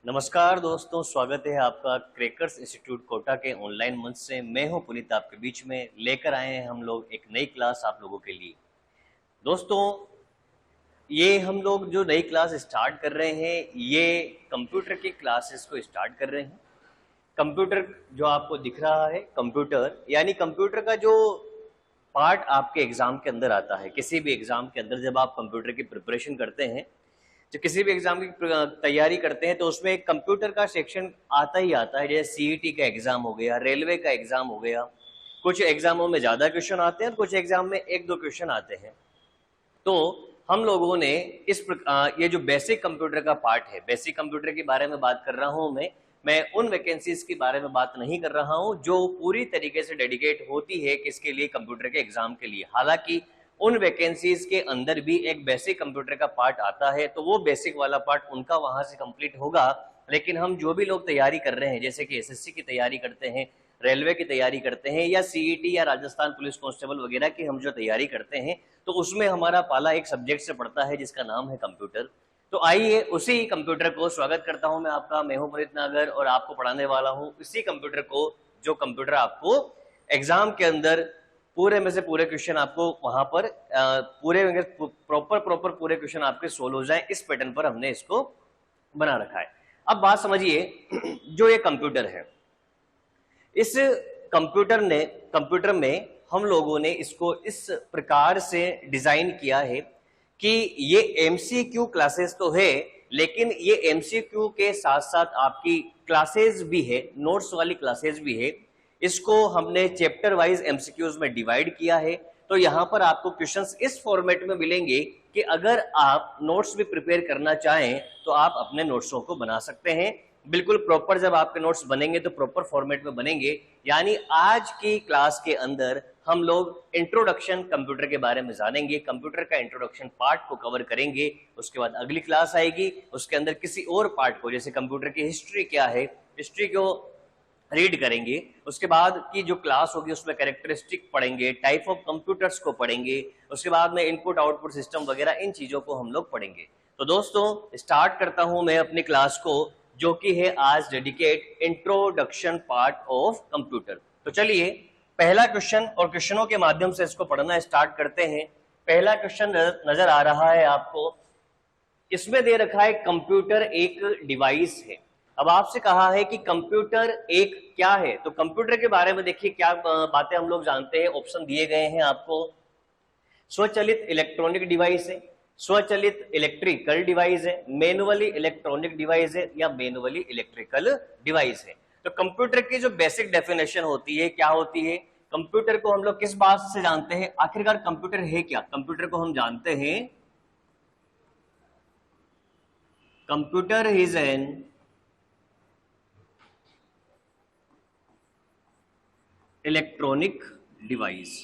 नमस्कार दोस्तों, स्वागत है आपका क्रैकर्स इंस्टीट्यूट कोटा के ऑनलाइन मंच से। मैं हूं पुनीत, आपके बीच में लेकर आए हैं हम लोग एक नई क्लास आप लोगों के लिए। दोस्तों, ये हम लोग जो नई क्लास स्टार्ट कर रहे हैं, ये कंप्यूटर की क्लासेस को स्टार्ट कर रहे हैं। कंप्यूटर जो आपको दिख रहा है, कंप्यूटर यानी कंप्यूटर का जो पार्ट आपके एग्जाम के अंदर आता है। किसी भी एग्जाम के अंदर जब आप कंप्यूटर की प्रिपरेशन करते हैं, जो किसी भी एग्जाम की तैयारी करते हैं, तो उसमें एक कंप्यूटर का सेक्शन आता ही आता है। जैसे सीईटी का एग्जाम हो गया, रेलवे का एग्जाम हो गया। कुछ एग्जामों में ज्यादा क्वेश्चन आते हैं और कुछ एग्जाम में एक दो क्वेश्चन आते हैं। तो हम लोगों ने ये जो बेसिक कंप्यूटर का पार्ट है, बेसिक कंप्यूटर के बारे में बात कर रहा हूं मैं उन वैकेंसीज के बारे में बात नहीं कर रहा हूं जो पूरी तरीके से डेडिकेट होती है किसके लिए, कंप्यूटर के एग्जाम के लिए। हालांकि उन वैकेंसीज के अंदर भी एक बेसिक कंप्यूटर का पार्ट आता है, तो वो बेसिक वाला पार्ट उनका वहां से कंप्लीट होगा। लेकिन हम जो भी लोग तैयारी कर रहे हैं, जैसे कि एसएससी की तैयारी करते हैं, रेलवे की तैयारी करते हैं, या सीईटी या राजस्थान पुलिस कांस्टेबल वगैरह की हम जो तैयारी करते हैं, तो उसमें हमारा पाला एक सब्जेक्ट से पड़ता है जिसका नाम है कंप्यूटर। तो आइए उसी कंप्यूटर को स्वागत करता हूं मैं आपका। मैं हूं पुनीत नागर और आपको पढ़ाने वाला हूं इसी कंप्यूटर को, जो कंप्यूटर आपको एग्जाम के अंदर पूरे में से पूरे क्वेश्चन आपको वहां पर पूरे प्रॉपर पूरे क्वेश्चन आपके सोल्व हो जाए, इस पैटर्न पर हमने इसको बना रखा है। अब बात समझिए, जो ये कंप्यूटर है, इस कंप्यूटर में हम लोगों ने इसको इस प्रकार से डिजाइन किया है कि ये एमसीक्यू क्लासेस तो है, लेकिन ये एमसीक्यू के साथ साथ आपकी क्लासेस भी है, नोट्स वाली क्लासेस भी है। इसको हमने चैप्टर वाइज एमसीक्यूज में डिवाइड किया है। तो यहां पर आपको क्वेश्चंस इस फॉर्मेट में मिलेंगे कि अगर आप नोट्स भी प्रिपेयर करना चाहें तो आप अपने नोट्सों को बना सकते हैं। बिल्कुल प्रॉपर जब आपके नोट्स बनेंगे तो प्रॉपर फॉर्मेट में बनेंगे। यानी आज की क्लास के अंदर हम लोग इंट्रोडक्शन कंप्यूटर के बारे में जानेंगे, कंप्यूटर का इंट्रोडक्शन पार्ट को कवर करेंगे। उसके बाद अगली क्लास आएगी, उसके अंदर किसी और पार्ट को, जैसे कंप्यूटर की हिस्ट्री क्या है, हिस्ट्री को रीड करेंगे। उसके बाद की जो क्लास होगी उसमें कैरेक्टरिस्टिक पढ़ेंगे, टाइप ऑफ कंप्यूटर्स को पढ़ेंगे। उसके बाद में इनपुट आउटपुट सिस्टम वगैरह, इन चीजों को हम लोग पढ़ेंगे। तो दोस्तों, स्टार्ट करता हूं मैं अपनी क्लास को, जो कि है आज dedicate introduction part of computer. तो चलिए पहला क्वेश्चन और क्वेश्चनों के माध्यम से इसको पढ़ना स्टार्ट करते हैं। पहला क्वेश्चन नजर आ रहा है आपको, इसमें दे रखा है कंप्यूटर एक डिवाइस है। अब आपसे कहा है कि कंप्यूटर एक क्या है, तो कंप्यूटर के बारे में देखिए क्या बातें हम लोग जानते हैं। ऑप्शन दिए गए हैं आपको। स्वचालित इलेक्ट्रॉनिक डिवाइस है, स्वचालित इलेक्ट्रिकल डिवाइस है, मैनुअली इलेक्ट्रॉनिक डिवाइस है, या मैनुअली इलेक्ट्रिकल डिवाइस है। तो कंप्यूटर की जो बेसिक डेफिनेशन होती है, क्या होती है? कंप्यूटर को हम लोग किस बात से जानते हैं? आखिरकार कंप्यूटर है क्या? कंप्यूटर को हम जानते हैं, computer is an electronic device.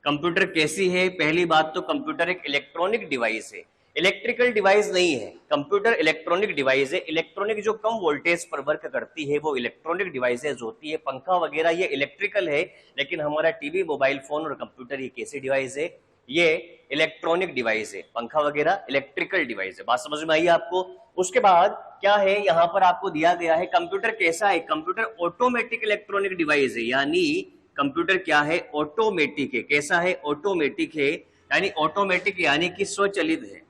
Computer कैसी है? पहली बात तो कंप्यूटर एक इलेक्ट्रॉनिक डिवाइस है, इलेक्ट्रिकल डिवाइस नहीं है। कंप्यूटर इलेक्ट्रॉनिक डिवाइस है। इलेक्ट्रॉनिक जो कम वोल्टेज पर वर्क करती है वो इलेक्ट्रॉनिक डिवाइसेज होती है। पंखा वगैरह ये इलेक्ट्रिकल है, लेकिन हमारा टीवी, मोबाइल फोन और कंप्यूटर ये कैसी डिवाइस है? ये इलेक्ट्रॉनिक डिवाइस है। पंखा वगैरह इलेक्ट्रिकल डिवाइस है। बात समझ में आई आपको? उसके बाद क्या है, यहां पर आपको दिया गया है कंप्यूटर कैसा है। कंप्यूटर ऑटोमेटिक इलेक्ट्रॉनिक डिवाइस है, यानी कंप्यूटर क्या है? ऑटोमेटिक है। कैसा है? ऑटोमेटिक है। यानी ऑटोमेटिक यानी कि स्वचालित है,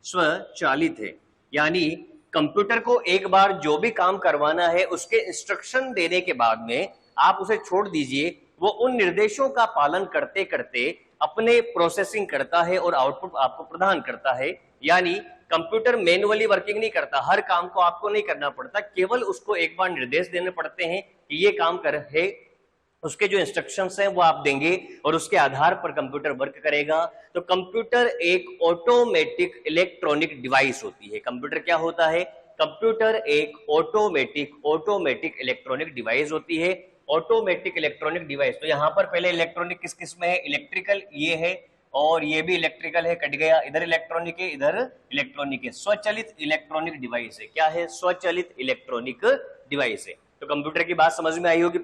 स्वचालित है। यानी कंप्यूटर को एक बार जो भी काम करवाना है उसके इंस्ट्रक्शन देने के बाद में आप उसे छोड़ दीजिए, वो उन निर्देशों का पालन करते करते अपने प्रोसेसिंग करता है और आउटपुट आपको प्रदान करता है। यानी कंप्यूटर मैनुअली वर्किंग नहीं करता, हर काम को आपको नहीं करना पड़ता, केवल उसको एक बार निर्देश देने पड़ते हैं कि ये काम कर है। उसके जो इंस्ट्रक्शंस हैं वो आप देंगे और उसके आधार पर कंप्यूटर वर्क करेगा। तो कंप्यूटर एक ऑटोमेटिक इलेक्ट्रॉनिक डिवाइस होती है। कंप्यूटर क्या होता है? कंप्यूटर एक ऑटोमेटिक इलेक्ट्रॉनिक डिवाइस होती है। ऑटोमेटिक इलेक्ट्रॉनिक डिवाइस, तो यहां पर पहले इलेक्ट्रॉनिक किस किस में है? इलेक्ट्रिकल ये है और ये भी इलेक्ट्रिकल है, कट गया। इधर इलेक्ट्रॉनिक है, इधर इलेक्ट्रॉनिक है। स्वचालित इलेक्ट्रॉनिक डिवाइस है। क्या है? स्वचालित इलेक्ट्रॉनिक डिवाइस है। तो कंप्यूटर की बात समझ में आई होगी।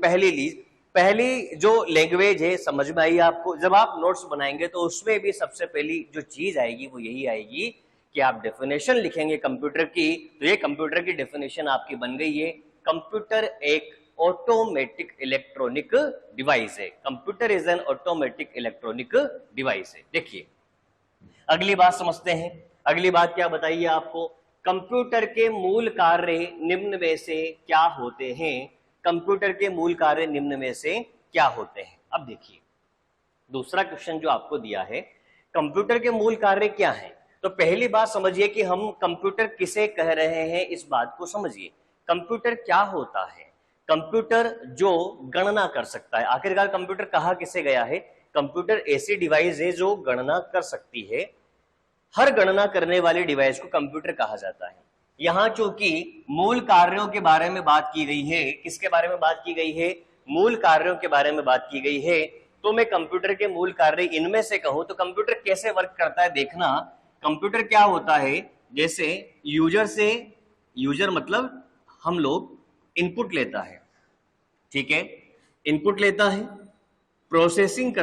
पहली जो लैंग्वेज है समझ में आई आपको। जब आप नोट्स बनाएंगे तो उसमें भी सबसे पहली जो चीज आएगी वो यही आएगी कि आप डेफिनेशन लिखेंगे कंप्यूटर की, तो ये कंप्यूटर की डेफिनेशन आपकी बन गई है, कंप्यूटर एक ऑटोमेटिक इलेक्ट्रॉनिक डिवाइस है। Computer is an automatic electronic device है। देखिए अगली बात समझते हैं। अगली बात क्या बताइए आपको, कंप्यूटर के मूल कार्य निम्न में से क्या होते हैं। कंप्यूटर के मूल कार्य निम्न में से क्या होते हैं। अब देखिए दूसरा क्वेश्चन जो आपको दिया है, कंप्यूटर के मूल कार्य क्या है। तो पहली बात समझिए कि हम कंप्यूटर किसे कह रहे हैं, इस बात को समझिए। कंप्यूटर क्या होता है, कंप्यूटर जो गणना कर सकता है। आखिरकार कंप्यूटर कहा किसे गया है, कंप्यूटर ऐसी डिवाइस है जो गणना कर सकती है। हर गणना करने वाली डिवाइस को कंप्यूटर कहा जाता है। यहां चूंकि मूल कार्यों के बारे में बात की गई है, किसके बारे में बात की गई है, मूल कार्यों के बारे में बात की गई है, तो मैं कंप्यूटर के मूल कार्य इनमें से कहूं तो कंप्यूटर कैसे वर्क करता है देखना। कंप्यूटर क्या होता है, जैसे यूजर मतलब हम लोग इनपुट लेता है, ठीक है, इनपुट लेता है, प्रोसेसिंग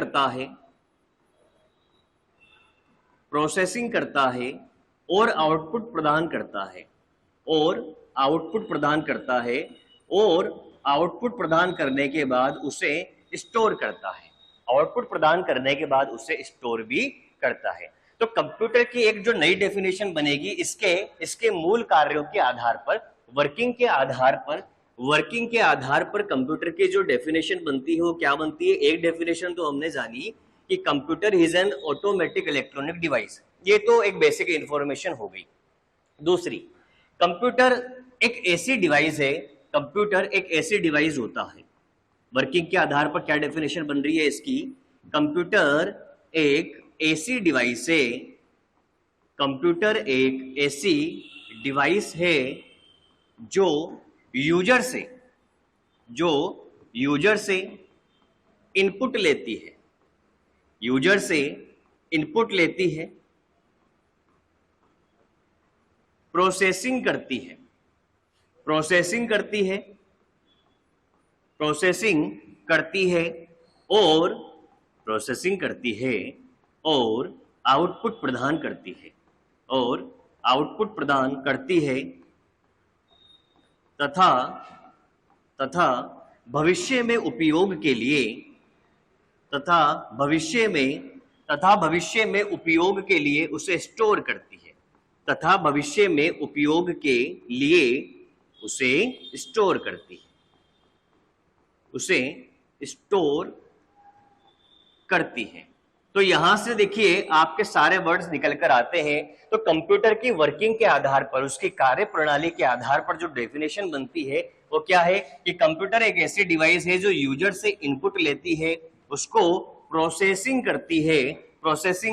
करता है और आउटपुट प्रदान करता है, और आउटपुट प्रदान करने के बाद उसे स्टोर करता है, आउटपुट प्रदान करने के बाद उसे स्टोर भी करता है। तो कंप्यूटर की एक जो नई डेफिनेशन बनेगी इसके मूल कार्यों के आधार पर, वर्किंग के आधार पर कंप्यूटर की जो डेफिनेशन बनती है वो क्या बनती है। एक डेफिनेशन तो हमने जानी कि computer is an automatic electronic device, ये तो एक बेसिक इंफॉर्मेशन हो गई। दूसरी, कंप्यूटर एक ऐसी डिवाइस है, कंप्यूटर एक ऐसी डिवाइस होता है, वर्किंग के आधार पर क्या डेफिनेशन बन रही है इसकी, कंप्यूटर एक ऐसी डिवाइस है, कंप्यूटर एक ऐसी डिवाइस है जो यूजर से इनपुट लेती है, प्रोसेसिंग करती है और आउटपुट प्रदान करती है तथा भविष्य में उपयोग के लिए उसे स्टोर करती है, तो यहां से देखिए आपके सारे वर्ड्स निकल कर आते हैं। तो कंप्यूटर की वर्किंग के आधार पर, उसकी कार्य प्रणाली के आधार पर जो डेफिनेशन बनती है वो क्या है कि कंप्यूटर एक ऐसी डिवाइस है जो यूजर से इनपुट लेती है, उसको प्रोसेसिंग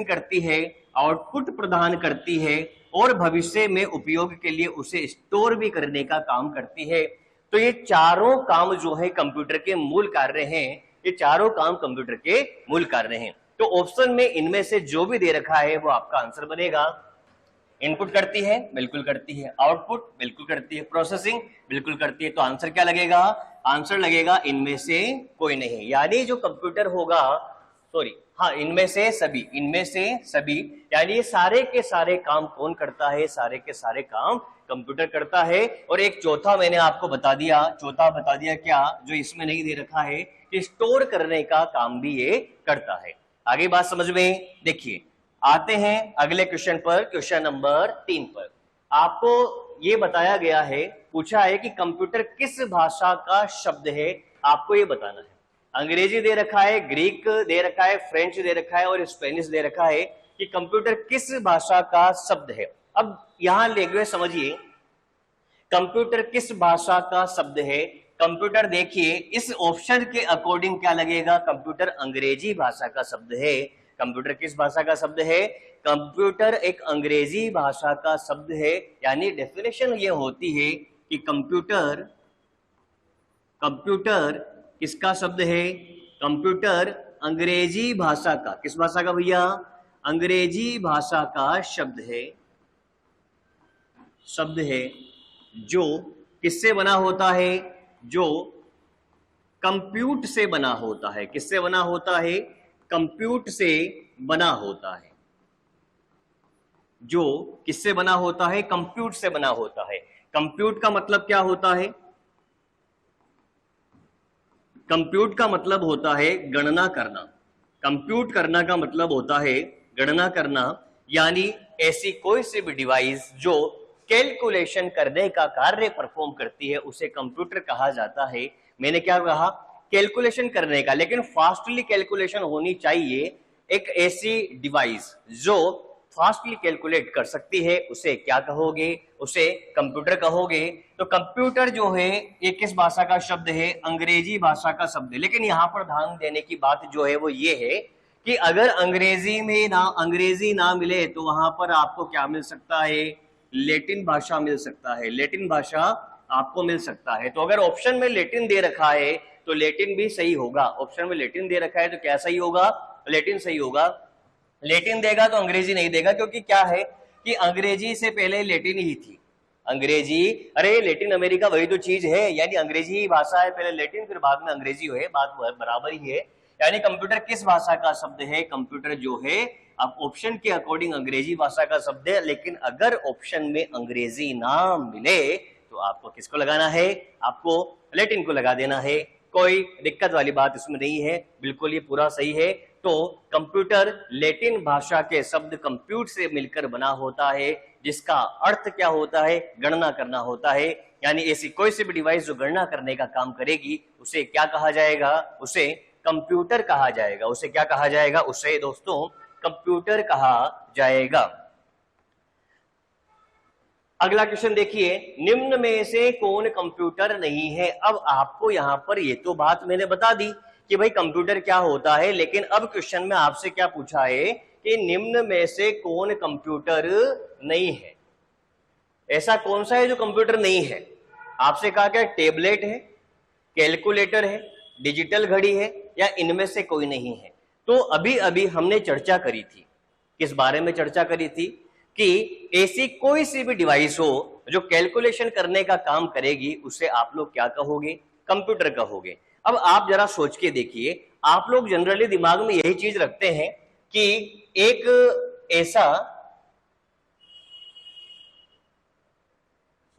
करती है, आउटपुट प्रदान करती है और भविष्य में उपयोग के लिए उसे स्टोर भी करने का काम करती है। तो ये चारों काम जो है कंप्यूटर के मूल कार्य हैं, ये चारों काम कंप्यूटर के मूल कार्य हैं। तो ऑप्शन में इनमें से जो भी दे रखा है वो आपका आंसर बनेगा। इनपुट करती है, बिल्कुल करती है, आउटपुट बिल्कुल करती है, प्रोसेसिंग बिल्कुल करती है, तो आंसर क्या लगेगा, आंसर लगेगा इनमें से कोई नहीं। यानी जो कंप्यूटर होगा, सॉरी हाँ, इनमें से सभी, यानी ये सारे के सारे काम कौन करता है, सारे के सारे काम कंप्यूटर करता है। और एक चौथा मैंने आपको बता दिया क्या, जो इसमें नहीं दे रखा है, कि स्टोर करने का काम भी ये करता है। आगे बात समझ में। देखिए आते हैं अगले क्वेश्चन पर, क्वेश्चन नंबर 3 पर। आपको ये बताया गया है, पूछा है कि कंप्यूटर किस भाषा का शब्द है, आपको ये बताना है। अंग्रेजी दे रखा है, ग्रीक दे रखा है, फ्रेंच दे रखा है और स्पेनिश दे रखा है कि कंप्यूटर किस भाषा का शब्द है। अब यहां लैंग्वेज समझिए, कंप्यूटर किस भाषा का शब्द है। कंप्यूटर देखिए इस ऑप्शन के अकॉर्डिंग क्या लगेगा, कंप्यूटर अंग्रेजी भाषा का शब्द है। कंप्यूटर किस भाषा का शब्द है, कंप्यूटर एक अंग्रेजी भाषा का शब्द है। यानी डेफिनेशन ये होती है कि कंप्यूटर किसका शब्द है, कंप्यूटर अंग्रेजी भाषा का, किस भाषा का भैया, अंग्रेजी भाषा का शब्द है जो किससे बना होता है, जो कंप्यूट से बना होता है। किससे बना होता है, कंप्यूट से बना होता है। किससे बना होता है, कंप्यूट से बना होता है। किससे बना होता है, कंप्यूट से बना होता है। किससे बना होता है, कंप्यूट से बना होता है। किससे बना होता है, कंप्यूट से बना होता है। किससे बना होता है, कंप्यूट से बना होता है। किससे बना होता है, कंप्यूट से बना होता है। किससे बना होता है, कंप्यूट से बना होता है। जो किससे बना होता है? कंप्यूट से बना होता है। कंप्यूट का मतलब क्या होता है? कंप्यूट का मतलब होता है गणना करना। कंप्यूट करना का मतलब होता है गणना करना, यानी ऐसी कोई सी भी डिवाइस जो कैलकुलेशन करने का कार्य परफॉर्म करती है उसे कंप्यूटर कहा जाता है। मैंने क्या कहा? कैलकुलेशन करने का, लेकिन फास्टली कैलकुलेशन होनी चाहिए। एक ऐसी डिवाइस जो फास्टली कैलकुलेट कर सकती है उसे क्या कहोगे? उसे कंप्यूटर कहोगे। तो कंप्यूटर जो है ये किस भाषा का शब्द है? अंग्रेजी भाषा का शब्द है। लेकिन यहां पर ध्यान देने की बात जो है वो ये है कि अगर अंग्रेजी ना मिले तो वहां पर आपको क्या मिल सकता है? लैटिन भाषा मिल सकता है। लैटिन भाषा आपको मिल सकता है। तो अगर ऑप्शन में लैटिन दे रखा है तो लैटिन भी सही होगा। ऑप्शन में लैटिन दे रखा है तो क्या सही होगा? लैटिन सही होगा। लैटिन देगा तो अंग्रेजी नहीं देगा, क्योंकि क्या है कि अंग्रेजी से पहले लैटिन ही थी। अंग्रेजी, अरे लैटिन अमेरिका वही तो चीज है, यानी अंग्रेजी ही भाषा है, पहले लैटिन फिर बाद में अंग्रेजी है, बात बराबर ही है। यानी कंप्यूटर किस भाषा का शब्द है? कंप्यूटर जो है अब ऑप्शन के अकॉर्डिंग अंग्रेजी भाषा का शब्द है। लेकिन अगर ऑप्शन में अंग्रेजी ना मिले तो आपको किसको लगाना है? आपको लैटिन को लगा देना है। कोई दिक्कत वाली बात इसमें नहीं है, बिल्कुल ये पूरा सही है। तो कंप्यूटर लैटिन भाषा के शब्द कंप्यूट से मिलकर बना होता है, जिसका अर्थ क्या होता है? गणना करना होता है। यानी ऐसी कोई सी भी डिवाइस जो गणना करने का काम करेगी उसे क्या कहा जाएगा? उसे कंप्यूटर कहा जाएगा। उसे क्या कहा जाएगा? उसे दोस्तों कंप्यूटर कहा जाएगा। अगला क्वेश्चन देखिए, निम्न में से कौन कंप्यूटर नहीं है? अब आपको यहां पर ये तो बात मैंने बता दी कि भाई कंप्यूटर क्या होता है, लेकिन अब क्वेश्चन में आपसे क्या पूछा है कि निम्न में से कौन कंप्यूटर नहीं है? ऐसा कौन सा है जो कंप्यूटर नहीं है? आपसे कहा क्या? टेबलेट है, कैलकुलेटर है, डिजिटल घड़ी है, या इनमें से कोई नहीं है? तो अभी अभी हमने चर्चा करी थी, किस बारे में चर्चा करी थी? कि ऐसी कोई सी भी डिवाइस हो जो कैलकुलेशन करने का काम करेगी उसे आप लोग क्या कहोगे? कंप्यूटर कहोगे। अब आप जरा सोच के देखिए, आप लोग जनरली दिमाग में यही चीज रखते हैं कि एक ऐसा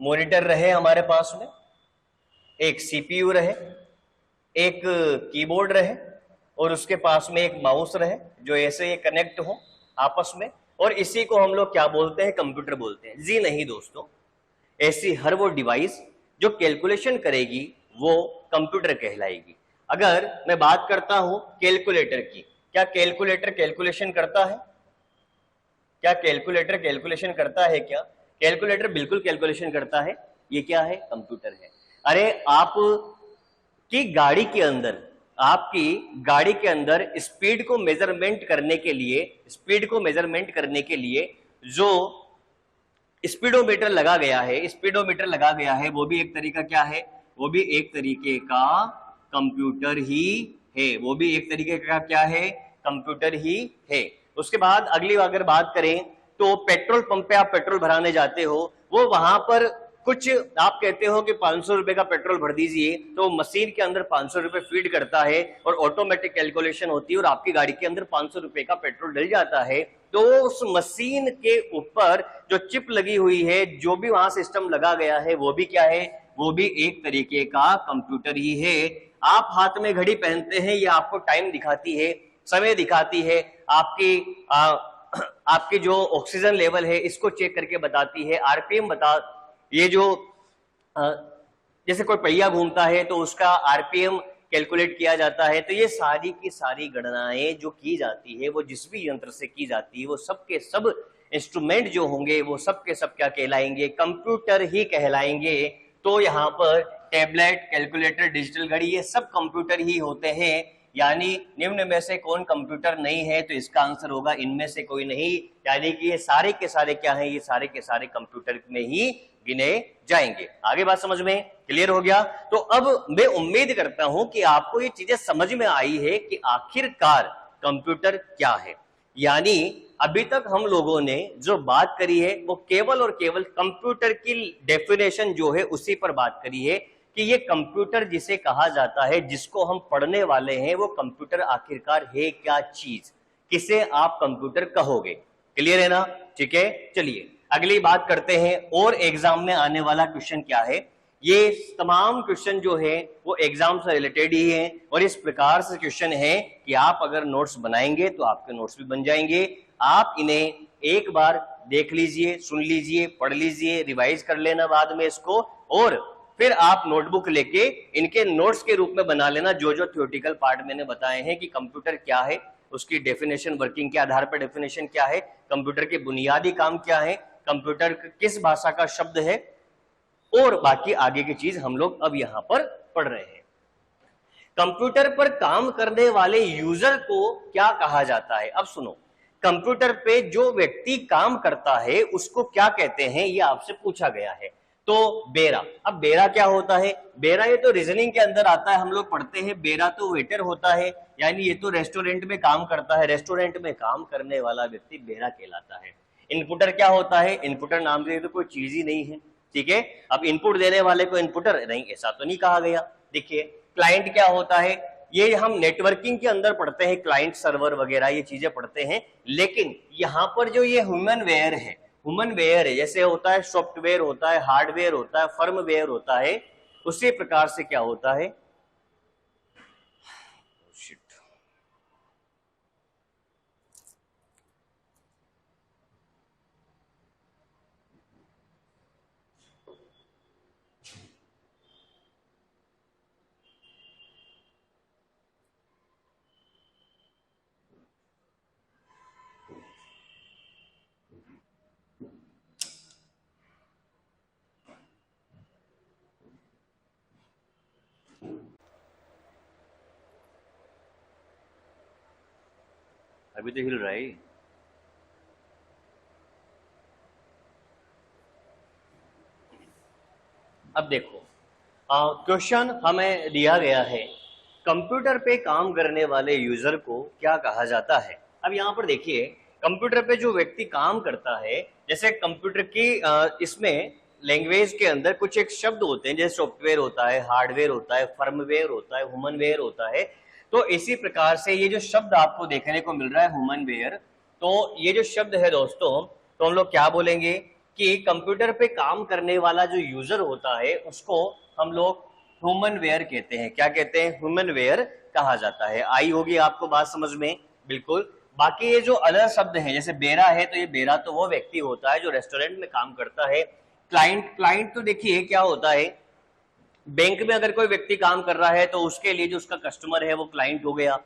मॉनिटर रहे हमारे पास में, एक सीपीयू रहे, एक कीबोर्ड रहे, और उसके पास में एक माउस रहे जो ऐसे ये कनेक्ट हो आपस में, और इसी को हम लोग क्या बोलते हैं? कंप्यूटर बोलते हैं। जी नहीं दोस्तों, ऐसी हर वो डिवाइस जो कैलकुलेशन करेगी वो कंप्यूटर कहलाएगी। अगर मैं बात करता हूं कैलकुलेटर की, क्या कैलकुलेटर कैलकुलेशन करता है? क्या कैलकुलेटर कैलकुलेशन करता है? क्या कैलकुलेटर बिल्कुल कैलकुलेशन करता है। ये क्या है? कंप्यूटर है। अरे आपकी गाड़ी के अंदर, आपकी गाड़ी के अंदर स्पीड को मेजरमेंट करने के लिए जो स्पीडोमीटर लगा गया है, वो भी एक तरीका क्या है? वो भी एक तरीके का कंप्यूटर ही है। वो भी एक तरीके का क्या है? कंप्यूटर ही है। उसके बाद अगली अगर बात करें तो पेट्रोल पंप पे आप पेट्रोल भराने जाते हो, वो वहां पर कुछ आप कहते हो कि 500 रुपए का पेट्रोल भर दीजिए, तो मशीन के अंदर 500 रुपए फीड करता है और ऑटोमेटिक कैलकुलेशन होती है और आपकी गाड़ी के अंदर 500 रुपए का पेट्रोल डल जाता है। तो उस मशीन के ऊपर जो चिप लगी हुई है, जो भी वहां सिस्टम लगा गया है, वो भी क्या है? वो भी एक तरीके का कंप्यूटर ही है। आप हाथ में घड़ी पहनते हैं, ये आपको टाइम दिखाती है, समय दिखाती है, आपकी जो ऑक्सीजन लेवल है इसको चेक करके बताती है, आरपीएम बता, ये जो जैसे कोई पहिया घूमता है तो उसका आरपीएम कैलकुलेट किया जाता है। तो ये सारी की सारी गणनाएं जो की जाती है वो जिस भी यंत्र से की जाती है, वो सब के सब इंस्ट्रूमेंट जो होंगे वो सब के सब क्या कहलाएंगे? कंप्यूटर ही कहलाएंगे। तो यहाँ पर टेबलेट, कैलकुलेटर, डिजिटल घड़ी, ये सब कंप्यूटर ही होते हैं। यानी निम्न में से कौन कंप्यूटर नहीं है? तो इसका आंसर होगा इनमें से कोई नहीं। यानी कि ये सारे के सारे क्या हैं? ये सारे के सारे कंप्यूटर में ही गिने जाएंगे। आगे बात समझ में क्लियर हो गया? तो अब मैं उम्मीद करता हूं कि आपको ये चीजें समझ में आई है कि आखिरकार कंप्यूटर क्या है। यानी अभी तक हम लोगों ने जो बात करी है वो केवल और केवल कंप्यूटर की डेफिनेशन जो है उसी पर बात करी है कि ये कंप्यूटर जिसे कहा जाता है, जिसको हम पढ़ने वाले हैं, वो कंप्यूटर आखिरकार है क्या चीज, किसे आप कंप्यूटर कहोगे। क्लियर है ना? ठीक है, चलिए अगली बात करते हैं। और एग्जाम में आने वाला क्वेश्चन क्या है? ये तमाम क्वेश्चन जो है वो एग्जाम से रिलेटेड ही है, और इस प्रकार से क्वेश्चन है कि आप अगर नोट्स बनाएंगे तो आपके नोट्स भी बन जाएंगे। आप इन्हें एक बार देख लीजिए, सुन लीजिए, पढ़ लीजिए, रिवाइज कर लेना बाद में इसको, और फिर आप नोटबुक लेके इनके नोट्स के रूप में बना लेना। जो जो थ्योरेटिकल पार्ट मैंने बताए हैं कि कंप्यूटर क्या है, उसकी डेफिनेशन, वर्किंग के आधार पर डेफिनेशन क्या है, कंप्यूटर के बुनियादी काम क्या है, कंप्यूटर किस भाषा का शब्द है, और बाकी आगे की चीज हम लोग अब यहां पर पढ़ रहे हैं। कंप्यूटर पर काम करने वाले यूजर को क्या कहा जाता है? अब सुनो, कंप्यूटर पे जो व्यक्ति काम करता है उसको क्या कहते हैं, ये आपसे पूछा गया है। तो बेरा, अब बेरा क्या होता है? बेरा ये तो रीजनिंग के अंदर आता है, हम लोग पढ़ते हैं। बेरा तो वेटर होता है, यानी ये तो रेस्टोरेंट में काम करता है। रेस्टोरेंट में काम करने वाला व्यक्ति बेरा कहलाता है। इनपुटर क्या होता है? इनपुटर नाम से तो कोई चीज ही नहीं है, ठीक है। अब इनपुट देने वाले को इनपुटर नहीं, ऐसा तो नहीं कहा गया। देखिए क्लाइंट क्या होता है? ये हम नेटवर्किंग के अंदर पढ़ते हैं, क्लाइंट सर्वर वगैरह ये चीजें पढ़ते हैं। लेकिन यहां पर जो ये ह्यूमन वेयर है, ह्यूमन वेयर है, जैसे होता है सॉफ्टवेयर होता है, हार्डवेयर होता है, फर्मवेयर होता है, उसी प्रकार से क्या होता है? अभी तो हिल रहा है। अब देखो क्वेश्चन हमें दिया गया है, कंप्यूटर पे काम करने वाले यूजर को क्या कहा जाता है। अब यहाँ पर देखिए, कंप्यूटर पे जो व्यक्ति काम करता है, जैसे कंप्यूटर की इसमें लैंग्वेज के अंदर कुछ एक शब्द होते हैं, जैसे सॉफ्टवेयर होता है, हार्डवेयर होता है, फर्मवेयर होता है, ह्यूमनवेयर होता है। तो इसी प्रकार से ये जो शब्द आपको देखने को मिल रहा है ह्यूमनवेयर, तो ये जो शब्द है दोस्तों, तो हम लोग क्या बोलेंगे कि कंप्यूटर पे काम करने वाला जो यूजर होता है उसको हम लोग ह्यूमन वेयर कहते हैं। क्या कहते हैं? ह्यूमन वेयर कहा जाता है। आई होगी आपको बात समझ में? बिल्कुल। बाकी ये जो अदर शब्द है, जैसे बेरा है, तो ये बेरा तो वो व्यक्ति होता है जो रेस्टोरेंट में काम करता है। क्लाइंट, क्लाइंट तो देखिए क्या होता है, बैंक में अगर कोई व्यक्ति काम कर रहा है तो उसके लिए जो उसका कस्टमर है वो क्लाइंट हो गया।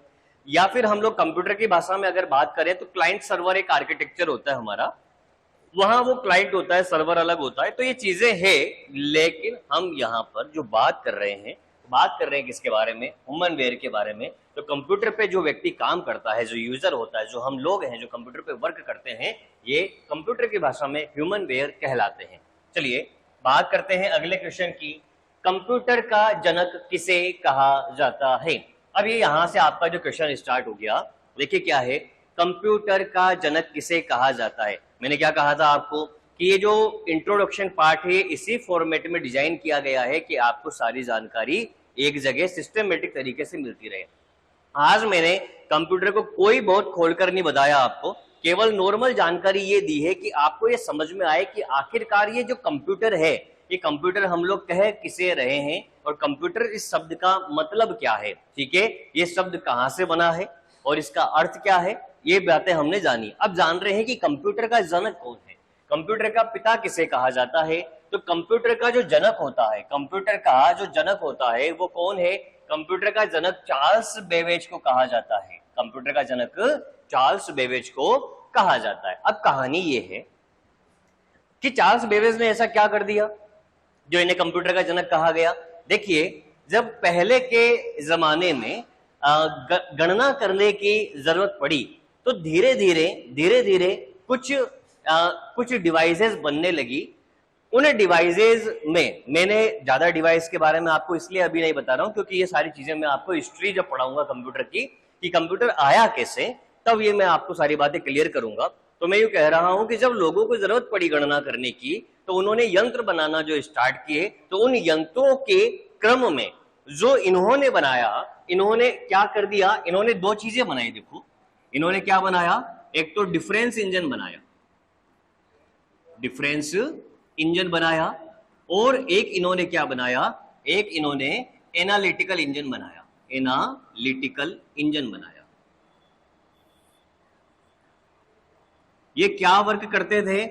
या फिर हम लोग कंप्यूटर की भाषा में अगर बात करें तो क्लाइंट सर्वर एक आर्किटेक्चर होता है हमारा, वहां वो क्लाइंट होता है, सर्वर अलग होता है। तो ये चीजें हैं, लेकिन हम यहाँ पर जो बात कर रहे हैं, बात कर रहे हैं किसके बारे में? ह्यूमन वेयर के बारे में। तो कंप्यूटर पे जो व्यक्ति काम करता है, जो यूजर होता है, जो हम लोग हैं जो कंप्यूटर पे वर्क करते हैं, ये कंप्यूटर की भाषा में ह्यूमन वेयर कहलाते हैं। चलिए बात करते हैं अगले क्वेश्चन की, कंप्यूटर का जनक किसे कहा जाता है। अब ये यहां से आपका जो क्वेश्चन स्टार्ट हो गया, देखिए क्या है, कंप्यूटर का जनक किसे कहा जाता है। मैंने क्या कहा था आपको कि ये जो इंट्रोडक्शन पार्ट है इसी फॉर्मेट में डिजाइन किया गया है कि आपको सारी जानकारी एक जगह सिस्टमेटिक तरीके से मिलती रहे। आज मैंने कंप्यूटर को कोई बहुत खोलकर नहीं बताया आपको, केवल नॉर्मल जानकारी ये दी है कि आपको ये समझ में आए कि आखिरकार ये जो कंप्यूटर है, ये कंप्यूटर हम लोग कह किसे रहे हैं, और कंप्यूटर इस शब्द का मतलब क्या है, ठीक है, ये शब्द कहां से बना है और इसका अर्थ क्या है, ये बातें हमने जानी। अब जान रहे हैं कि कंप्यूटर का जनक कौन है, कंप्यूटर का पिता किसे कहा जाता है। तो कंप्यूटर का जो जनक होता है, कंप्यूटर का जो जनक होता है वो कौन है? कंप्यूटर का जनक चार्ल्स बेबेज को कहा जाता है। कंप्यूटर का जनक चार्ल्स बेबेज को कहा जाता है। अब कहानी ये है कि चार्ल्स बेबेज ने ऐसा क्या कर दिया जो इन्हें कंप्यूटर का जनक कहा गया। देखिए, जब पहले के जमाने में गणना करने की जरूरत पड़ी तो धीरे धीरे कुछ डिवाइसेस बनने लगी। उन डिवाइसेस में, मैंने ज्यादा डिवाइस के बारे में आपको इसलिए अभी नहीं बता रहा हूं क्योंकि ये सारी चीजें मैं आपको हिस्ट्री जब पढ़ाऊंगा कंप्यूटर की, कि कंप्यूटर आया कैसे, तब ये मैं आपको सारी बातें क्लियर करूंगा। तो मैं यूं कह रहा हूं कि जब लोगों को जरूरत पड़ी गणना करने की तो उन्होंने यंत्र बनाना जो स्टार्ट किए, तो उन यंत्रों के क्रम में जो इन्होंने बनाया, इन्होंने क्या कर दिया, इन्होंने दो चीजें बनाई। देखो इन्होंने क्या बनाया, एक तो डिफरेंस इंजन बनाया, डिफरेंस इंजन बनाया, और एक इन्होंने क्या बनाया, एक इन्होंने एनालिटिकल इंजन बनाया, एनालिटिकल इंजन बनाया। ये क्या वर्क करते थे,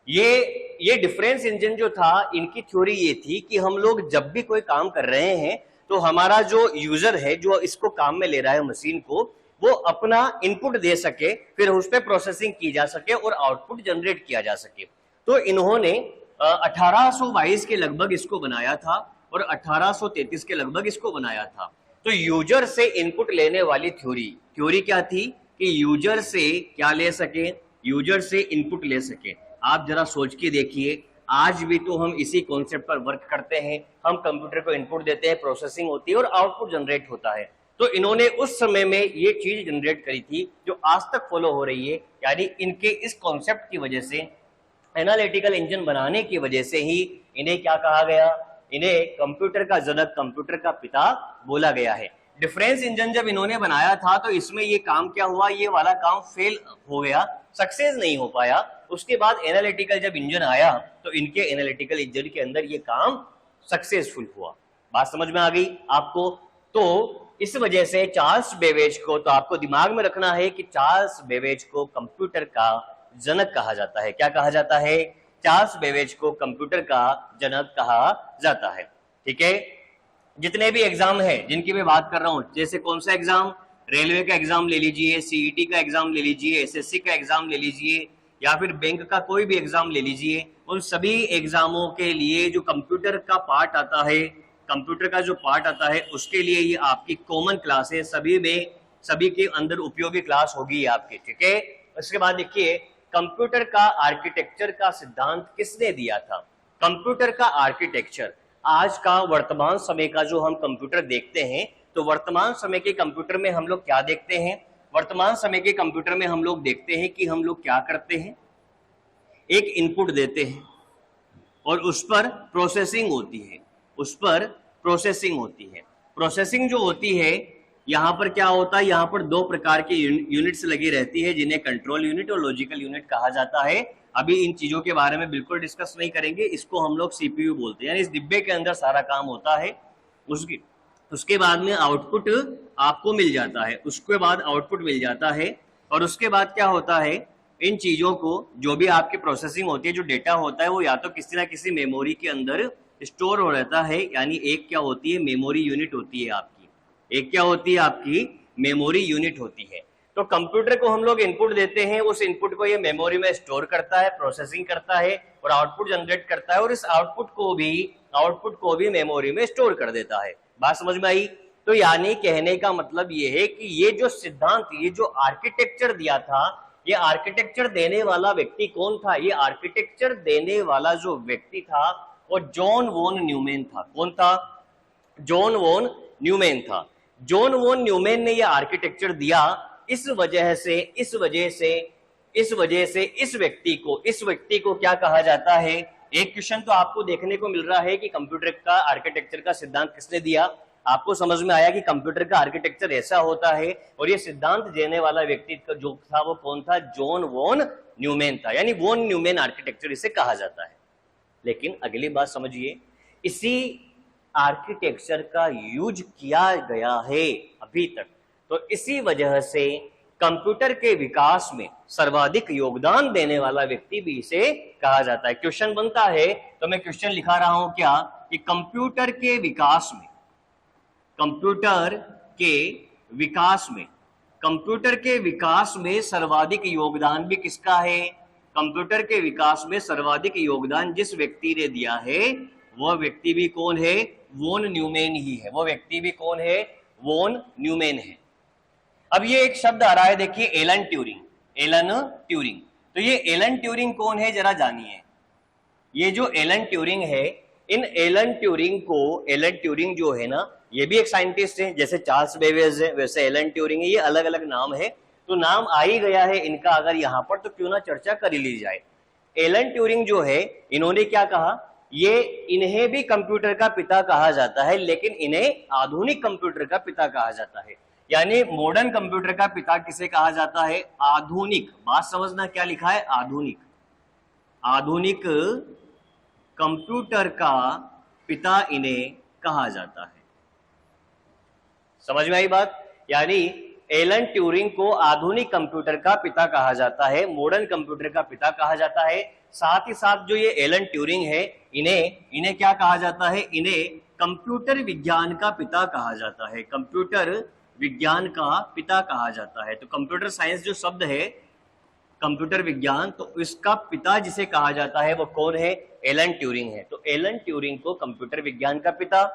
ये डिफरेंस इंजन जो था, इनकी थ्योरी ये थी कि हम लोग जब भी कोई काम कर रहे हैं तो हमारा जो यूजर है, जो इसको काम में ले रहा है मशीन को, वो अपना इनपुट दे सके, फिर उस पर प्रोसेसिंग की जा सके और आउटपुट जनरेट किया जा सके। तो इन्होंने 1822 के लगभग इसको बनाया था और 1833 के लगभग इसको बनाया था। तो यूजर से इनपुट लेने वाली थ्योरी क्या थी कि यूजर से क्या ले सके, यूजर से इनपुट ले सके। आप जरा सोच के देखिए, आज भी तो हम इसी कॉन्सेप्ट पर वर्क करते हैं। हम कंप्यूटर को इनपुट देते हैं, प्रोसेसिंग होती है और आउटपुट जनरेट होता है। तो इन्होंने उस समय में ये चीज जनरेट करी थी जो आज तक फॉलो हो रही है, यानी इनके इस कॉन्सेप्ट की वजह से, एनालिटिकल इंजन बनाने की वजह से ही इन्हें क्या कहा गया, इन्हें कंप्यूटर का जनक, कंप्यूटर का पिता बोला गया है। डिफरेंस इंजन जब इन्होंने बनाया था तो इसमें ये काम क्या हुआ, ये वाला काम फेल हो गया, सक्सेस नहीं हो पाया। उसके बाद एनालिटिकल जब इंजन आया तो इनके एनालिटिकल इंजन के अंदर ये काम सक्सेसफुल हुआ। बात समझ में आ गई आपको? तो इस वजह से चार्ल्स बेबेज को, तो आपको दिमाग में रखना है कि चार्ल्स बेबेज को कंप्यूटर का जनक कहा जाता है। क्या कहा जाता है? चार्ल्स बेबेज को कंप्यूटर का जनक कहा जाता है। ठीक है, जितने भी एग्जाम है जिनकी मैं बात कर रहा हूं, जैसे कौन सा एग्जाम, रेलवे का एग्जाम ले लीजिए, सीईटी का एग्जाम ले लीजिए, एसएससी का एग्जाम ले लीजिए, या फिर बैंक का कोई भी एग्जाम ले लीजिए, उन सभी एग्जामों के लिए जो कंप्यूटर का पार्ट आता है, कंप्यूटर का जो पार्ट आता है, उसके लिए ये आपकी कॉमन क्लास है। सभी में, सभी के अंदर उपयोगी क्लास होगी आपकी। ठीक है, उसके बाद देखिए, कंप्यूटर का आर्किटेक्चर का सिद्धांत किसने दिया था? कंप्यूटर का आर्किटेक्चर, आज का वर्तमान समय का जो हम कंप्यूटर देखते हैं, तो वर्तमान समय के कंप्यूटर में हम लोग क्या देखते हैं? वर्तमान समय के कंप्यूटर में हम लोग देखते हैं कि हम लोग क्या करते हैं, एक इनपुट देते हैं और उस पर प्रोसेसिंग होती है, उस पर प्रोसेसिंग होती है। प्रोसेसिंग जो होती है, यहाँ पर क्या होता है, यहाँ पर दो प्रकार की यूनिट्स लगी रहती है, जिन्हें कंट्रोल यूनिट और लॉजिकल यूनिट कहा जाता है। अभी इन चीजों के बारे में बिल्कुल डिस्कस नहीं करेंगे, इसको हम लोग सीपीयू बोलते हैं, यानी इस डिब्बे के अंदर सारा काम होता है। उसके बाद में आउटपुट आपको मिल जाता है, उसके बाद आउटपुट मिल जाता है, और उसके बाद क्या होता है, इन चीजों को, जो भी आपकी प्रोसेसिंग होती है, जो डेटा होता है, वो या तो किसी ना किसी मेमोरी के अंदर स्टोर हो रहता है, यानी एक क्या होती है, मेमोरी यूनिट होती है आपकी, एक क्या होती है आपकी, मेमोरी यूनिट होती है। तो कंप्यूटर को हम लोग इनपुट देते हैं, उस इनपुट को ये मेमोरी में स्टोर करता है, प्रोसेसिंग करता है और आउटपुट जनरेट करता है, और इस आउटपुट को भी मेमोरी में स्टोर कर देता है। बात समझ में आई? तो यानी कहने का मतलब ये है कि ये जो सिद्धांत, ये जो आर्किटेक्चर दिया था, ये आर्किटेक्चर देने वाला व्यक्ति कौन था? ये आर्किटेक्चर देने वाला जो व्यक्ति था वो जॉन वॉन न्यूमैन था। कौन था? जॉन वॉन न्यूमैन था। जॉन वॉन न्यूमैन ने ये आर्किटेक्चर दिया। इस वजह से इस व्यक्ति को क्या कहा जाता है? एक क्वेश्चन तो आपको देखने को मिल रहा है कि कंप्यूटर का आर्किटेक्चर का सिद्धांत किसने दिया। आपको समझ में आया कि कंप्यूटर का आर्किटेक्चर ऐसा होता है, और ये सिद्धांत देने वाला व्यक्ति जो था वो कौन था? जॉन वॉन न्यूमैन था, यानी वॉन न्यूमैन आर्किटेक्चर इसे कहा जाता है। लेकिन अगली बात समझिए, इसी आर्किटेक्चर का यूज किया गया है अभी तक, तो इसी वजह से कंप्यूटर के विकास में सर्वाधिक योगदान देने वाला व्यक्ति भी इसे कहा जाता है। क्वेश्चन बनता है, तो मैं क्वेश्चन लिखा रहा हूं क्या, कि कंप्यूटर के विकास में सर्वाधिक योगदान भी किसका है? कंप्यूटर के विकास में सर्वाधिक योगदान जिस व्यक्ति ने दिया है, वह व्यक्ति भी कौन है? वॉन न्यूमैन ही है। वो व्यक्ति भी कौन है? वॉन न्यूमैन है। अब ये एक शब्द आ रहा है, देखिए, एलन ट्यूरिंग। तो ये एलन ट्यूरिंग कौन है, जरा जानिए। ये जो एलन ट्यूरिंग है, इन एलन ट्यूरिंग जो है ना, ये भी एक साइंटिस्ट है, जैसे चार्ल्स बेबेज है वैसे एलन ट्यूरिंग है। ये अलग अलग नाम है, तो नाम आ ही गया है इनका अगर यहाँ पर, तो क्यों ना चर्चा कर ली जाए। एलन ट्यूरिंग जो है, इन्होंने क्या कहा, इन्हें भी कंप्यूटर का पिता कहा जाता है, लेकिन इन्हें आधुनिक कंप्यूटर का पिता कहा जाता है। यानी मॉडर्न कंप्यूटर का पिता किसे कहा जाता है? आधुनिक, बात समझना क्या लिखा है, आधुनिक, आधुनिक कंप्यूटर का पिता इन्हें कहा जाता है। समझ में आई बात? यानी एलन ट्यूरिंग को आधुनिक कंप्यूटर का पिता कहा जाता है, मॉडर्न कंप्यूटर का पिता कहा जाता है। साथ ही साथ जो ये एलन ट्यूरिंग है, इन्हें क्या कहा जाता है? इन्हें कंप्यूटर विज्ञान का पिता कहा जाता है, कंप्यूटर विज्ञान का पिता कहा जाता है। तो कंप्यूटर साइंस जो शब्द है, कंप्यूटर विज्ञान, तो इसका पिता जिसे कहा जाता है वो कौन है? एलन ट्यूरिंग है। तो एलन ट्यूरिंग को कंप्यूटर विज्ञान का पिता,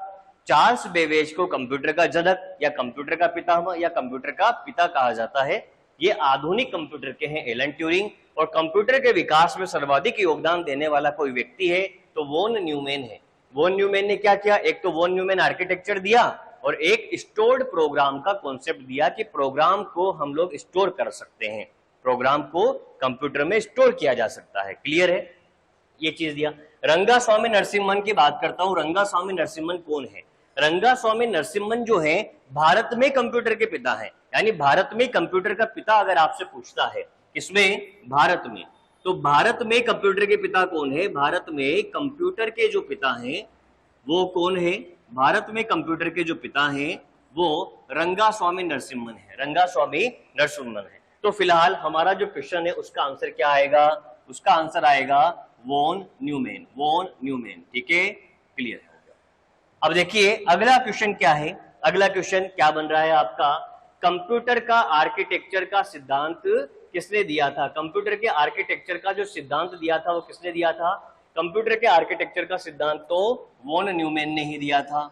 चार्ल्स बेबेज को कंप्यूटर का जनक या कंप्यूटर का पितामह या कंप्यूटर का पिता कहा जाता है। ये आधुनिक कंप्यूटर के हैं एलन ट्यूरिंग। और कंप्यूटर के विकास में सर्वाधिक योगदान देने वाला कोई व्यक्ति है तो वॉन न्यूमैन है। वॉन न्यूमैन ने क्या किया? एक तो वॉन न्यूमैन आर्किटेक्चर दिया और एक स्टोर्ड प्रोग्राम का कॉन्सेप्ट दिया कि प्रोग्राम को हम लोग स्टोर कर सकते हैं, प्रोग्राम को कंप्यूटर में स्टोर किया जा सकता है। क्लियर है? ये चीज दिया। रंगास्वामी नरसिम्हन की बात करता हूं। रंगास्वामी नरसिम्हन कौन है? रंगास्वामी नरसिम्हन जो है भारत में कंप्यूटर के पिता हैं। यानी भारत में कंप्यूटर का पिता अगर आपसे पूछता है, किसमें? भारत में। तो भारत में कंप्यूटर के पिता कौन है? भारत में कंप्यूटर के जो पिता हैं वो कौन है? भारत में कंप्यूटर के जो पिता हैं वो रंगास्वामी नरसिम्हन है, रंगास्वामी नरसिम्हन है। तो फिलहाल हमारा जो क्वेश्चन है उसका आंसर क्या आएगा? उसका आंसर आएगा वॉन न्यूमैन, वॉन न्यूमैन। ठीक है, क्लियर हो गया। अब देखिए अगला क्वेश्चन क्या है। अगला क्वेश्चन क्या बन रहा है आपका? कंप्यूटर का आर्किटेक्चर का सिद्धांत किसने दिया था? कंप्यूटर के आर्किटेक्चर का जो सिद्धांत दिया था वो किसने दिया था? कंप्यूटर के आर्किटेक्चर का सिद्धांत तो वॉन न्यूमैन ने ही दिया था।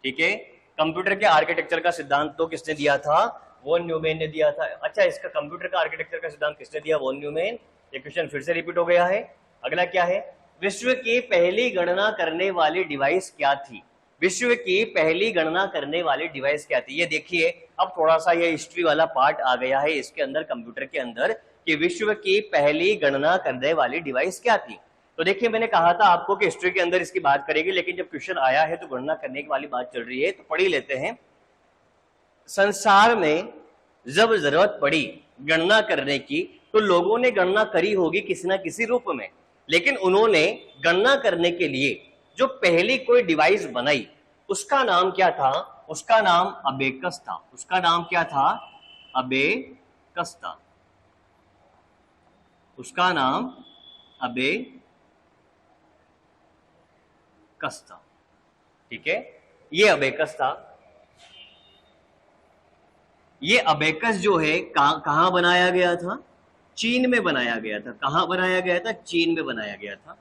ठीक है, कंप्यूटर के आर्किटेक्चर का सिद्धांत तो किसने दिया था? वॉन न्यूमैन ने दिया था। अच्छा, इसका कंप्यूटर का आर्किटेक्चर का सिद्धांत किसने दिया? Von Neumann. ये क्वेश्चन फिर से रिपीट हो गया है। अगला क्या है? विश्व की पहली गणना करने वाली डिवाइस क्या थी? विश्व की पहली गणना करने वाली डिवाइस क्या थी? ये देखिए, अब थोड़ा सा ये हिस्ट्री वाला पार्ट आ गया है इसके अंदर, कंप्यूटर के अंदर, कि विश्व की पहली गणना करने वाली डिवाइस क्या थी। तो देखिए, मैंने कहा था आपको कि हिस्ट्री के अंदर इसकी बात करेगी, लेकिन जब क्वेश्चन आया है तो गणना करने की वाली बात चल रही है, तो पढ़ ही लेते हैं। संसार में जब जरूरत पड़ी गणना करने की तो लोगों ने गणना करी होगी किसी ना किसी रूप में, लेकिन उन्होंने गणना करने के लिए जो पहली कोई डिवाइस बनाई उसका नाम क्या था? उसका नाम अबेकस था। उसका नाम क्या था? अबेकस था। उसका नाम अबेकस था। ठीक है, ये अबेकस था। ये अबेकस जो है कहां बनाया गया था? चीन में बनाया गया था। कहां बनाया गया था? चीन में बनाया गया था।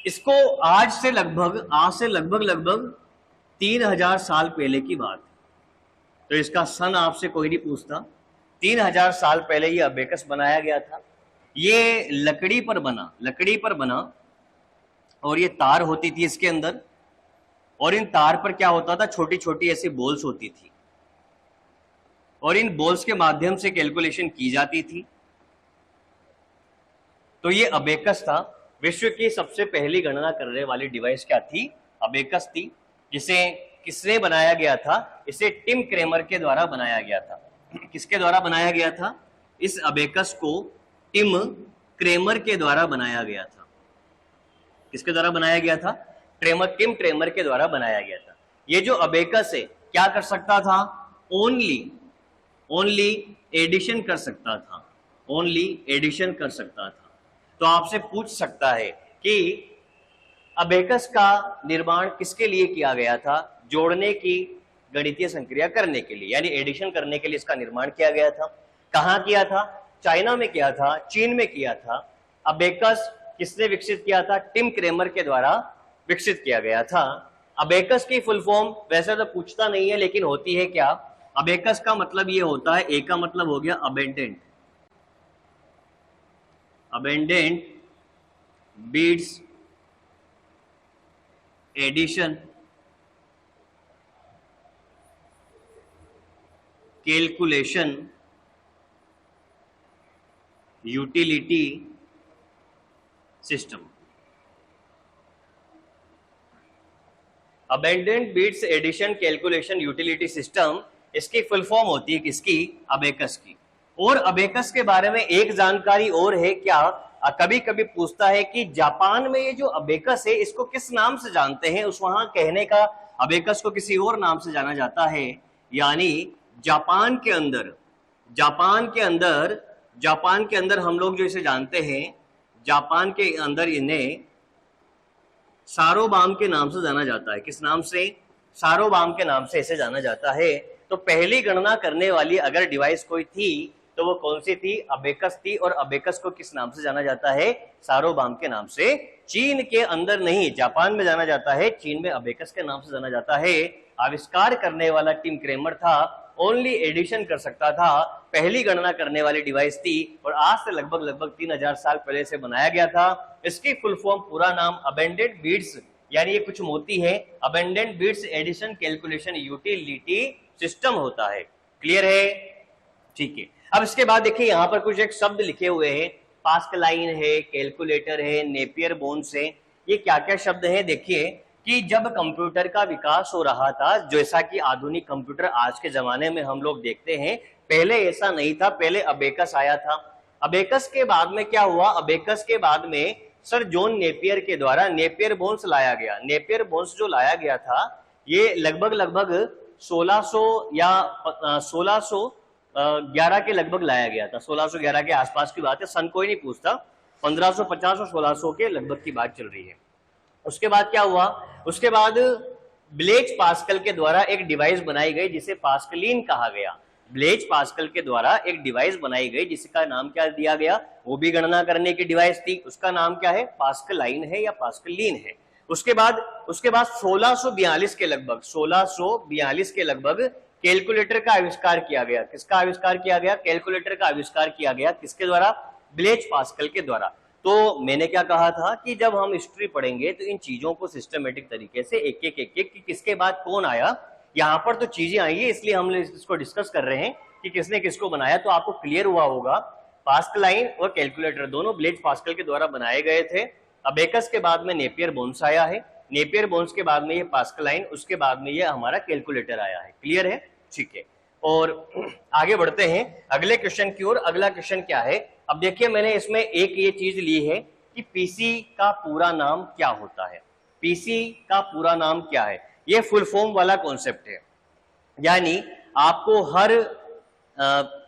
इसको आज से लगभग 3000 साल पहले की बात है। तो इसका सन आपसे कोई नहीं पूछता। 3000 साल पहले ये अबेकस बनाया गया था। ये लकड़ी पर बना और ये तार होती थी इसके अंदर, और इन तार पर क्या होता था? छोटी छोटी ऐसी बॉल्स होती थी और इन बॉल्स के माध्यम से कैलकुलेशन की जाती थी। तो ये अबेकस था। विश्व की सबसे पहली गणना करने वाली डिवाइस क्या थी? अबेकस थी, जिसे किसने बनाया गया था? इसे टिम क्रेमर के द्वारा बनाया गया था। किसके द्वारा बनाया गया था? इस अबेकस को टिम क्रेमर के द्वारा बनाया गया था। किसके द्वारा बनाया गया था? टिम क्रेमर के द्वारा बनाया गया था। ये जो अबेकस है क्या कर सकता था? ओनली एडिशन कर सकता था। ओनली एडिशन कर सकता था। तो आपसे पूछ सकता है कि अबेकस का निर्माण किसके लिए किया गया था? जोड़ने की गणितीय संक्रिया करने के लिए, यानी एडिशन करने के लिए इसका निर्माण किया गया था। कहां किया था? चाइना में किया था, चीन में किया था। अबेकस किसने विकसित किया था? टिम क्रेमर के द्वारा विकसित किया गया था। अबेकस की फुल फॉर्म वैसे तो पूछता नहीं है, लेकिन होती है क्या? अबेकस का मतलब ये होता है, ए का मतलब हो गया abundant, beads addition calculation utility system. Abundant bits addition calculation utility system, इसकी फुल फॉर्म होती है किसकी? अबेकस की। और अबेकस के बारे में एक जानकारी और है क्या, कभी कभी पूछता है कि जापान में ये जो अबेकस है इसको किस नाम से जानते हैं, उस वहां कहने का अबेकस को किसी और नाम से जाना जाता है। यानी जापान के अंदर हम लोग जो इसे जानते हैं, जापान के अंदर इन्हें सारोबाम के नाम से जाना जाता है। किस नाम से? सारोबाम के नाम से इसे जाना जाता है। तो पहली गणना करने वाली अगर डिवाइस कोई थी तो वो कौन सी थी? अबेकस थी। और अबेकस को किस नाम से जाना जाता है? सारोबाम के नाम से। चीन के अंदर नहीं, जापान में जाना जाता है, चीन में अबेकस के नाम से जाना जाता है। आविष्कार करने वाला टिम क्रेमर था, ओनली एडिशन कर सकता था, पहली गणना करने वाली डिवाइस थी और आज से लगभग 3000 साल पहले से बनाया गया था। इसकी फुल फॉर्म पूरा नाम अबेंडेंट बिट्स, यानी ये कुछ मोती है, abundant bits addition calculation utility system होता है। क्लियर है? ठीक है। अब इसके बाद देखिए यहाँ पर कुछ एक शब्द लिखे हुए हैं, पास्कलाइन है, कैलकुलेटर है, नेपियर बोन्स है। ये क्या क्या शब्द है? देखिए कि जब कंप्यूटर का विकास हो रहा था, जैसा कि आधुनिक कंप्यूटर आज के जमाने में हम लोग देखते हैं, पहले ऐसा नहीं था। पहले अबेकस आया था। अबेकस के बाद में क्या हुआ? अबेकस के बाद में सर जॉन नेपियर के द्वारा नेपियर बोन्स लाया गया। नेपियर बोन्स जो लाया गया था ये लगभग 1600 या 1611 के लगभग लाया गया था। 1611 के आसपास की बात है, सन कोई नहीं पूछता। 1550 और 1600 के लगभग की बात चल रही है। उसके बाद क्या हुआ? उसके बाद ब्लेज पास्कल के द्वारा एक डिवाइस बनाई गई जिसे पास्कलिन कहा गया। ब्लेज पास्कल के द्वारा एक डिवाइस बनाई गई जिसका नाम क्या दिया गया? वो भी गणना करने की डिवाइस थी, उसका नाम क्या है? पास्कलाइन है या पास्कलिन है। उसके बाद 1642 के लगभग कैलकुलेटर का आविष्कार किया गया। किसका आविष्कार किया गया? कैलकुलेटर का आविष्कार किया गया। किसके द्वारा? ब्लेज पास्कल के द्वारा। तो मैंने क्या कहा था कि जब हम हिस्ट्री पढ़ेंगे तो इन चीजों को सिस्टमेटिक तरीके से एक एक किसके बाद कौन आया, यहाँ पर तो चीजें आई है, इसलिए हम इसको डिस्कस कर रहे हैं कि किसने किसको बनाया। तो आपको क्लियर हुआ होगा, पास्कलाइन और कैलकुलेटर दोनों ब्लेज पास्कल के द्वारा बनाए गए थे। अबेकस के बाद में नेपियर बोन्स आया है, नेपियर बोन्स के बाद में ये पास्कलाइन, उसके बाद में ये हमारा कैलकुलेटर आया है। क्लियर है? ठीक है। और आगे बढ़ते हैं अगले क्वेश्चन की ओर। अगला क्वेश्चन क्या है? अब देखिए मैंने इसमें एक ये चीज ली है कि पीसी का पूरा नाम क्या होता है। पीसी का पूरा नाम क्या है? ये फुल फॉर्म वाला कॉन्सेप्ट है। यानी आपको हर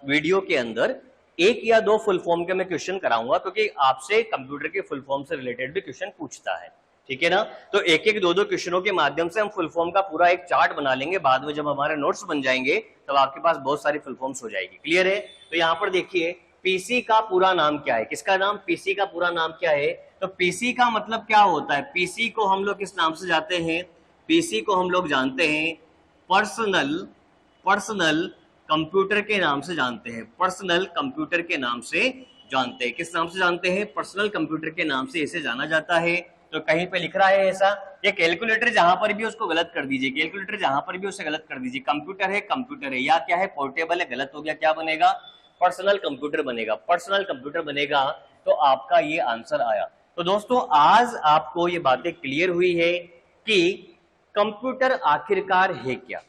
वीडियो के अंदर एक या दो फुल फॉर्म के मैं क्वेश्चन कराऊंगा, क्योंकि आपसे कंप्यूटर के फुल फॉर्म से रिलेटेड भी क्वेश्चन पूछता है। ठीक है ना? तो एक एक दो क्वेश्चनों के माध्यम से हम फुल फॉर्म का पूरा एक चार्ट बना लेंगे। बाद में जब हमारे नोट्स बन जाएंगे तब आपके पास बहुत सारी फुल फॉर्म्स हो जाएगी। क्लियर है? तो यहाँ पर देखिए पीसी का पूरा नाम क्या है। किसका नाम? पीसी का पूरा नाम क्या है? तो पीसी का मतलब क्या होता है? पीसी को हम लोग किस नाम से जानते हैं? पीसी को हम लोग जानते हैं पर्सनल कंप्यूटर के नाम से जानते हैं। पर्सनल कंप्यूटर के नाम से जानते हैं। किस नाम से जानते हैं? पर्सनल कंप्यूटर के नाम से इसे जाना जाता है। तो कहीं पे लिख रहा है ऐसा, ये कैलकुलेटर जहां पर भी उसको गलत कर दीजिए, कैलकुलेटर जहां पर भी उसे गलत कर दीजिए। कंप्यूटर है या क्या है? पोर्टेबल है, गलत हो गया, क्या बनेगा? पर्सनल कंप्यूटर बनेगा। पर्सनल कंप्यूटर बनेगा तो आपका ये आंसर आया। तो दोस्तों आज आपको ये बातें क्लियर हुई है कि कंप्यूटर आखिरकार है क्या।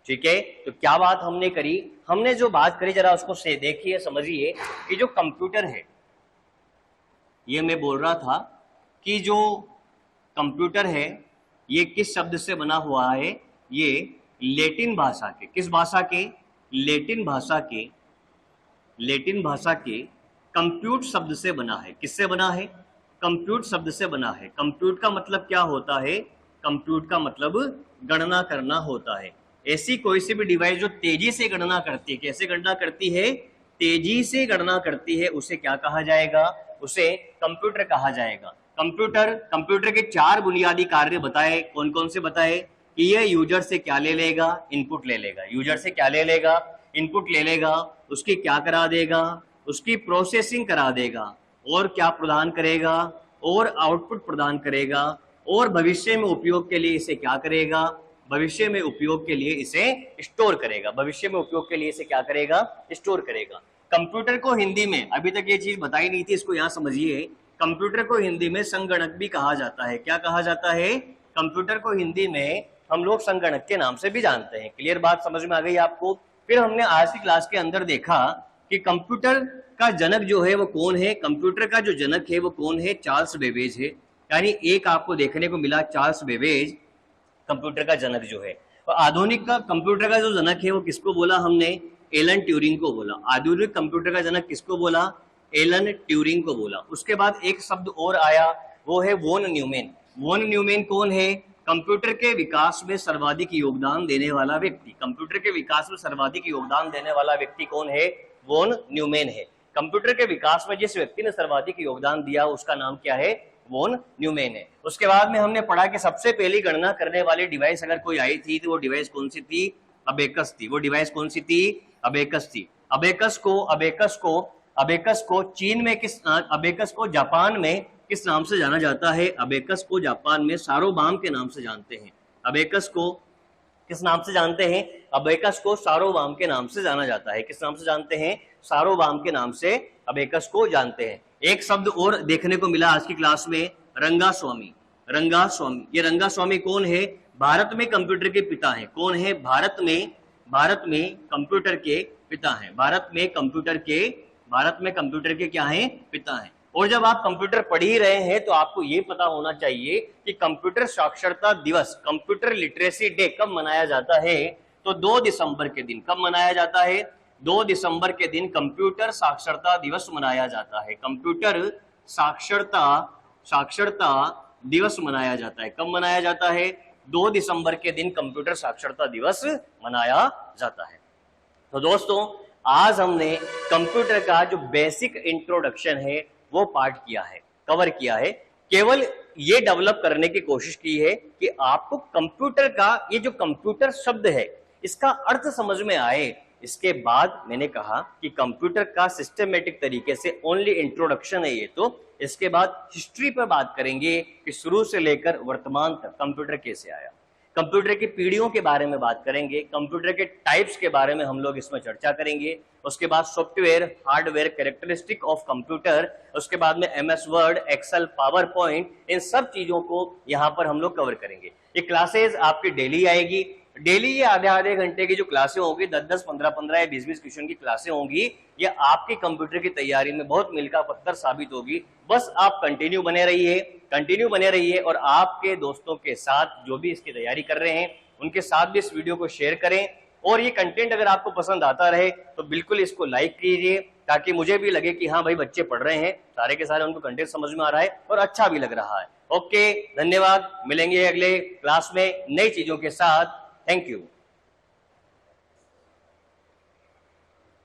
ठीक है? तो क्या बात हमने करी? हमने जो बात करी जरा उसको से देखिए, समझिए कि जो कंप्यूटर है, ये मैं बोल रहा था कि जो कंप्यूटर है ये किस शब्द से बना हुआ है? ये लैटिन भाषा के, किस भाषा के? लैटिन भाषा के कंप्यूट शब्द से बना है। किससे बना है? कंप्यूट शब्द से बना है। कंप्यूट का मतलब क्या होता है? कंप्यूट का मतलब गणना करना होता है। ऐसी कोई सी भी डिवाइस जो तेजी से गणना करती है, कैसे गणना करती है? तेजी से गणना करती है, उसे क्या कहा जाएगा? उसे कंप्यूटर कहा जाएगा। कंप्यूटर के चार बुनियादी कार्य बताए। कौन कौन से बताए? कि ये यूजर से क्या ले लेगा? इनपुट ले लेगा। यूजर से क्या ले लेगा? इनपुट ले लेगा। उसकी क्या करा देगा? उसकी प्रोसेसिंग करा देगा। और क्या प्रदान करेगा? और आउटपुट प्रदान करेगा। और भविष्य में उपयोग के लिए इसे क्या करेगा? भविष्य में उपयोग के लिए इसे स्टोर करेगा। भविष्य में उपयोग के लिए इसे क्या करेगा? स्टोर करेगा। कंप्यूटर को हिंदी में, अभी तक ये चीज बताई नहीं थी, इसको यहां समझिए, कंप्यूटर को हिंदी में संगणक भी कहा जाता है। क्या कहा जाता है? कंप्यूटर को हिंदी में हम लोग संगणक के नाम से भी जानते हैं। क्लियर बात समझ में आ गई आपको। फिर हमने आज की क्लास के अंदर देखा कि कंप्यूटर का जनक जो है वो कौन है। कंप्यूटर का जो जनक है वो कौन है, चार्ल्स बेबेज है। यानी एक आपको देखने को मिला चार्ल्स बेबेज कंप्यूटर का जनक जो है। और आधुनिक का कंप्यूटर का जो जनक है वो किसको बोला हमने, एलन ट्यूरिंग को बोला। आधुनिक कंप्यूटर का जनक किसको बोला, एलन ट्यूरिंग को बोला। उसके बाद एक शब्द और आया, वो है वॉन न्यूमैन। वॉन न्यूमैन कौन है, कंप्यूटर के विकास में सर्वाधिक योगदान देने वाला व्यक्ति। कंप्यूटर के विकास में सर्वाधिक योगदान देने वाला व्यक्ति कौन है, वॉन न्यूमैन है। कंप्यूटर के विकास में जिस व्यक्ति ने सर्वाधिक योगदान दिया उसका नाम क्या है, वॉन न्यूमैन है। उसके बाद में हमने पढ़ा कि सबसे पहली गणना करने वाली डिवाइस अगर कोई आई थी तो वो डिवाइस कौन सी थी, अबेकस थी। वो डिवाइस कौन सी थी, अबेकस थी। अबेकस को चीन में किस, अबेकस को जापान में किस नाम से जाना जाता है, अबेकस को जापान में सारोबाम के नाम से जानते हैं। अबेकस को किस नाम से जानते हैं, अबेकस को सारोबाम के नाम से जाना जाता है। किस नाम से जानते हैं, सारोबाम के नाम से अबेकस को जानते हैं। एक शब्द और देखने को मिला आज की क्लास में, रंगास्वामी। रंगास्वामी, ये रंगास्वामी कौन है, भारत में कंप्यूटर के पिता हैं। कौन है, भारत में कंप्यूटर के पिता हैं। भारत में कंप्यूटर के क्या हैं, पिता हैं। और जब आप कंप्यूटर पढ़ ही रहे हैं तो आपको ये पता होना चाहिए कि कंप्यूटर साक्षरता दिवस, कंप्यूटर लिटरेसी डे कब मनाया जाता है, तो 2 दिसंबर के दिन। कब मनाया जाता है, 2 दिसंबर के दिन कंप्यूटर साक्षरता दिवस मनाया जाता है। कंप्यूटर साक्षरता दिवस मनाया जाता है। कब मनाया जाता है, 2 दिसंबर के दिन कंप्यूटर साक्षरता दिवस मनाया जाता है। तो दोस्तों आज हमने कंप्यूटर का जो बेसिक इंट्रोडक्शन है वो पार्ट किया है, कवर किया है। केवल ये डेवलप करने की कोशिश की है कि आपको कंप्यूटर का ये जो कंप्यूटर शब्द है इसका अर्थ समझ में आए। इसके बाद मैंने कहा कि कंप्यूटर का सिस्टमेटिक तरीके से ओनली इंट्रोडक्शन है ये, तो इसके बाद हिस्ट्री पर बात करेंगे कि शुरू से लेकर वर्तमान तक कंप्यूटर कैसे आया। कंप्यूटर की पीढ़ियों के बारे में बात करेंगे, कंप्यूटर के टाइप्स के बारे में हम लोग इसमें चर्चा करेंगे। उसके बाद software, hardware, characteristic of computer, उसके बाद में MS Word, Excel, PowerPoint, इन सब चीजों को यहाँ पर हम लोग कवर करेंगे। ये क्लासेज आपकी डेली आएगी। डेली ये आधे घंटे की जो क्लासें होंगी, 10-10, 15-15 या 20-20 क्वेश्चन की क्लासें होंगी, ये आपकी कंप्यूटर की तैयारी में बहुत मील का पत्थर साबित होगी। बस आप कंटिन्यू बने रहिए और आपके दोस्तों के साथ जो भी इसकी तैयारी कर रहे हैं उनके साथ भी इस वीडियो को शेयर करें। और ये कंटेंट अगर आपको पसंद आता रहे तो बिल्कुल इसको लाइक कीजिए, ताकि मुझे भी लगे कि हाँ भाई बच्चे पढ़ रहे हैं, सारे के सारे उनको कंटेंट समझ में आ रहा है और अच्छा भी लग रहा है। ओके, धन्यवाद। मिलेंगे अगले क्लास में नई चीजों के साथ। Thank you.